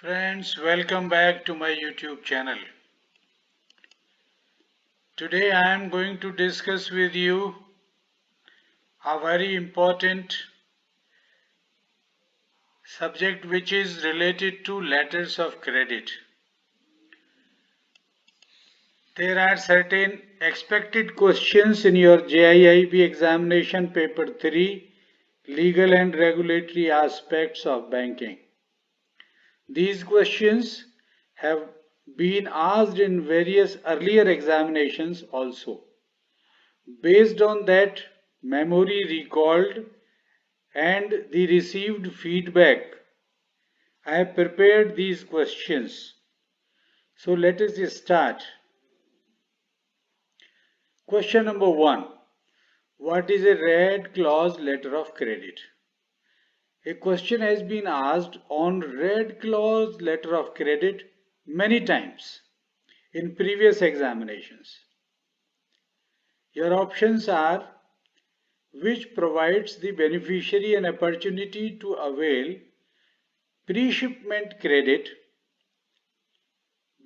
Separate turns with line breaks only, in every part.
Friends, welcome back to my YouTube channel. Today I am going to discuss with you a very important subject which is related to letters of credit. There are certain expected questions in your JIIB examination paper 3, legal and regulatory aspects of banking. These questions have been asked in various earlier examinations also. Based on that memory recalled and the received feedback, I have prepared these questions. So let us start. Question number 1. What is a red clause letter of credit? A question has been asked on red clause letter of credit many times in previous examinations. Your options are: which provides the beneficiary an opportunity to avail pre-shipment credit.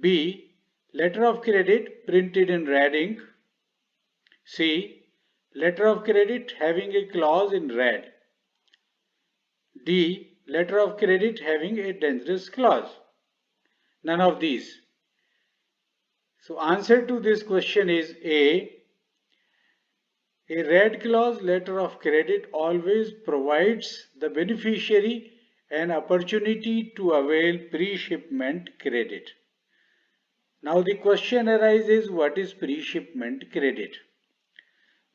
B. Letter of credit printed in red ink. C. Letter of credit having a clause in red. D. Letter of credit having a dangerous clause. None of these. So answer to this question is A. A red clause letter of credit always provides the beneficiary an opportunity to avail pre-shipment credit. Now the question arises, what is pre-shipment credit?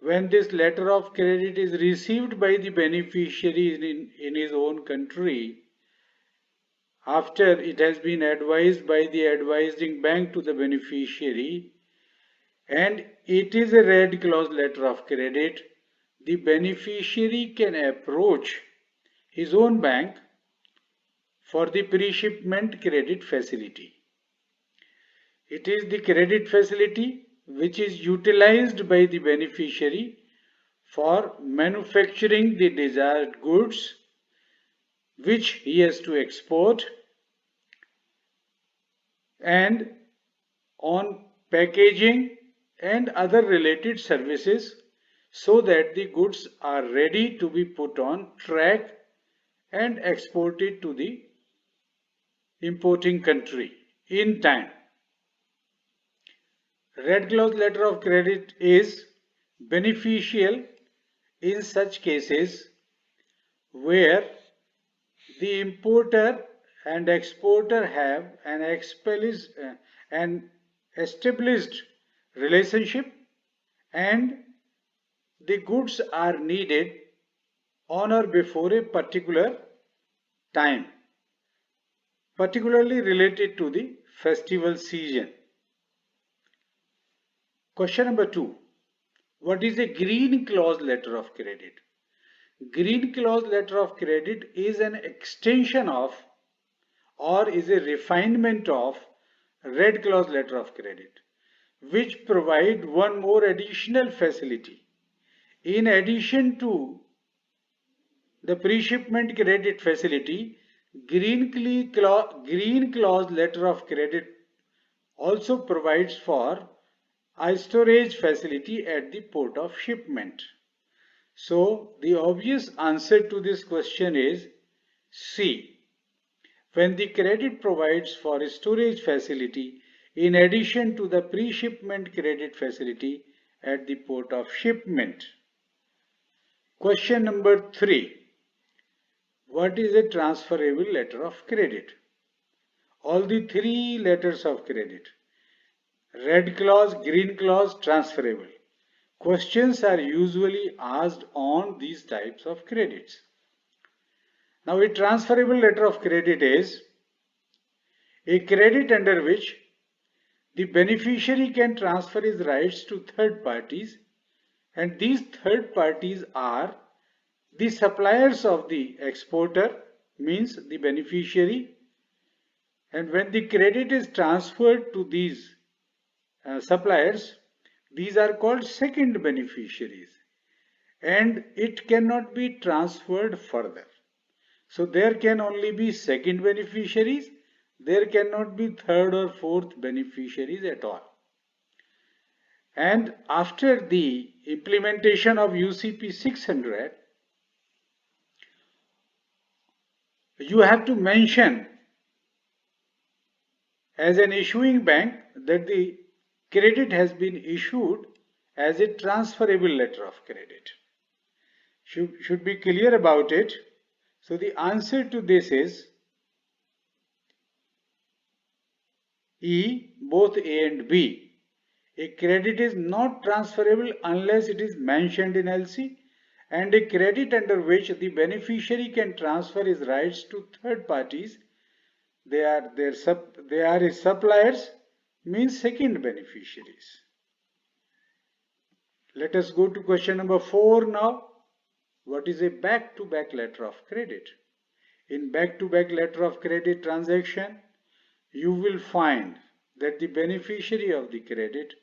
When this letter of credit is received by the beneficiary in his own country, after it has been advised by the advising bank to the beneficiary, and it is a red clause letter of credit, the beneficiary can approach his own bank for the pre-shipment credit facility. It is the credit facility which is utilized by the beneficiary for manufacturing the desired goods which he has to export, and on packaging and other related services, so that the goods are ready to be put on track and exported to the importing country in time. Red clause letter of credit is beneficial in such cases where the importer and exporter have an established relationship and the goods are needed on or before a particular time, particularly related to the festival season. Question number 2. What is a green clause letter of credit? Green clause letter of credit is an extension of or is a refinement of red clause letter of credit, which provide one more additional facility. In addition to the pre-shipment credit facility, green clause letter of credit also provides for a storage facility at the port of shipment. So the obvious answer to this question is C. When the credit provides for a storage facility in addition to the pre-shipment credit facility at the port of shipment. Question number 3. What is a transferable letter of credit? All the three letters of credit, red clause, green clause, transferable. Questions are usually asked on these types of credits. Now a transferable letter of credit is a credit under which the beneficiary can transfer his rights to third parties, and these third parties are the suppliers of the exporter, means the beneficiary, and when the credit is transferred to these suppliers, these are called second beneficiaries, and it cannot be transferred further. So there can only be second beneficiaries, there cannot be third or fourth beneficiaries at all. And after the implementation of UCP 600, you have to mention as an issuing bank that the credit has been issued as a transferable letter of credit. Should be clear about it. So the answer to this is E, both A and B. A credit is not transferable unless it is mentioned in LC, and a credit under which the beneficiary can transfer his rights to third parties, they are his suppliers, means second beneficiaries. Let us go to question number 4 now. What is a back-to-back letter of credit? In back-to-back letter of credit transaction, you will find that the beneficiary of the credit,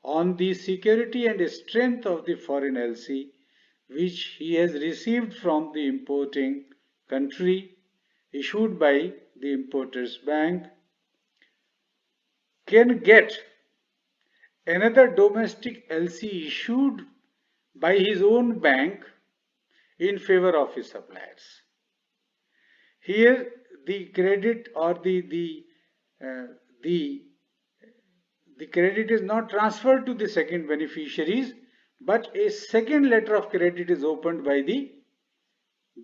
on the security and strength of the foreign LC which he has received from the importing country, issued by the importer's bank, can get another domestic LC issued by his own bank in favor of his suppliers. Here the credit or the credit is not transferred to the second beneficiaries, but a second letter of credit is opened by the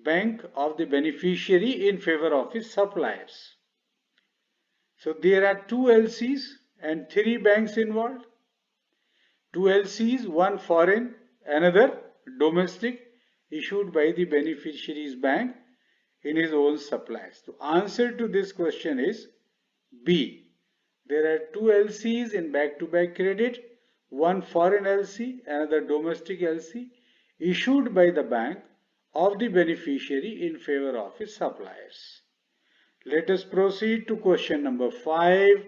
bank of the beneficiary in favor of his suppliers. So there are two LCs and three banks involved. Two LCs, one foreign, another domestic, issued by the beneficiary's bank in his own suppliers. The answer to this question is B. There are two LCs in back-to-back credit, one foreign LC, another domestic LC, issued by the bank of the beneficiary in favor of his suppliers. Let us proceed to question number 5.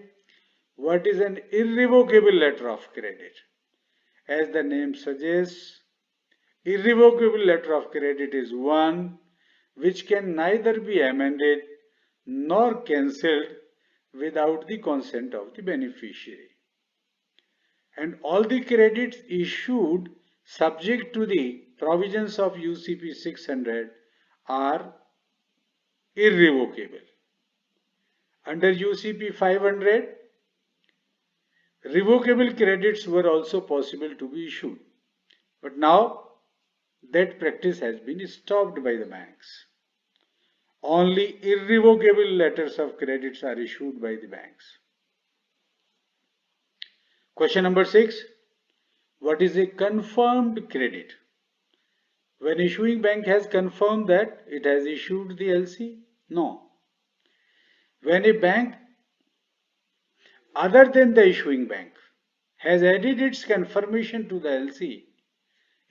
What is an irrevocable letter of credit? As the name suggests, irrevocable letter of credit is one which can neither be amended nor cancelled without the consent of the beneficiary. And all the credits issued subject to the provisions of UCP 600 are irrevocable. Under UCP 500, revocable credits were also possible to be issued. But now that practice has been stopped by the banks. Only irrevocable letters of credits are issued by the banks. Question number 6. What is a confirmed credit? When issuing bank has confirmed that it has issued the LC? No. When a bank other than the issuing bank has added its confirmation to the LC,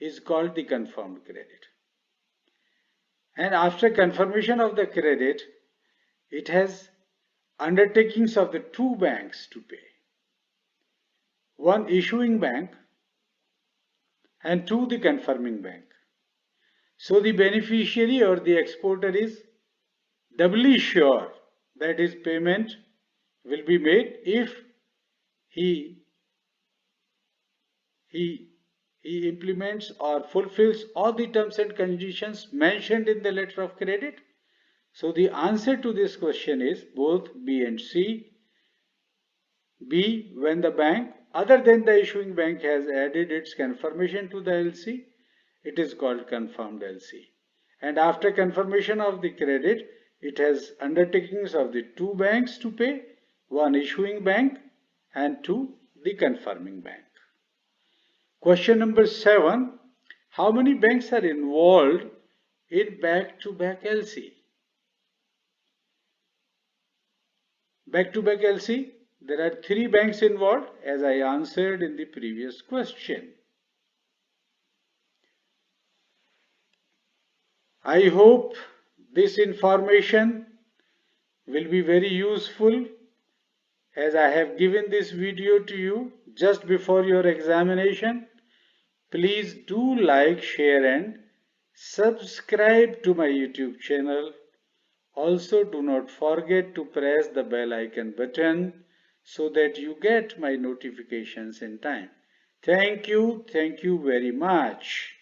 is called the confirmed credit. And after confirmation of the credit, it has undertakings of the two banks to pay. One issuing bank and two the confirming bank. So the beneficiary or the exporter is doubly sure that his payment will be made if he implements or fulfills all the terms and conditions mentioned in the letter of credit. So the answer to this question is both B and C. B, when the bank other than the issuing bank has added its confirmation to the LC, it is called confirmed LC. And after confirmation of the credit, it has undertakings of the two banks to pay, one issuing bank and two the confirming bank. Question number 7. How many banks are involved in back-to-back LC? Back-to-back LC, there are 3 banks involved as I answered in the previous question. I hope this information will be very useful as I have given this video to you just before your examination. Please do like, share and subscribe to my YouTube channel. Also, do not forget to press the bell icon button so that you get my notifications in time. Thank you very much.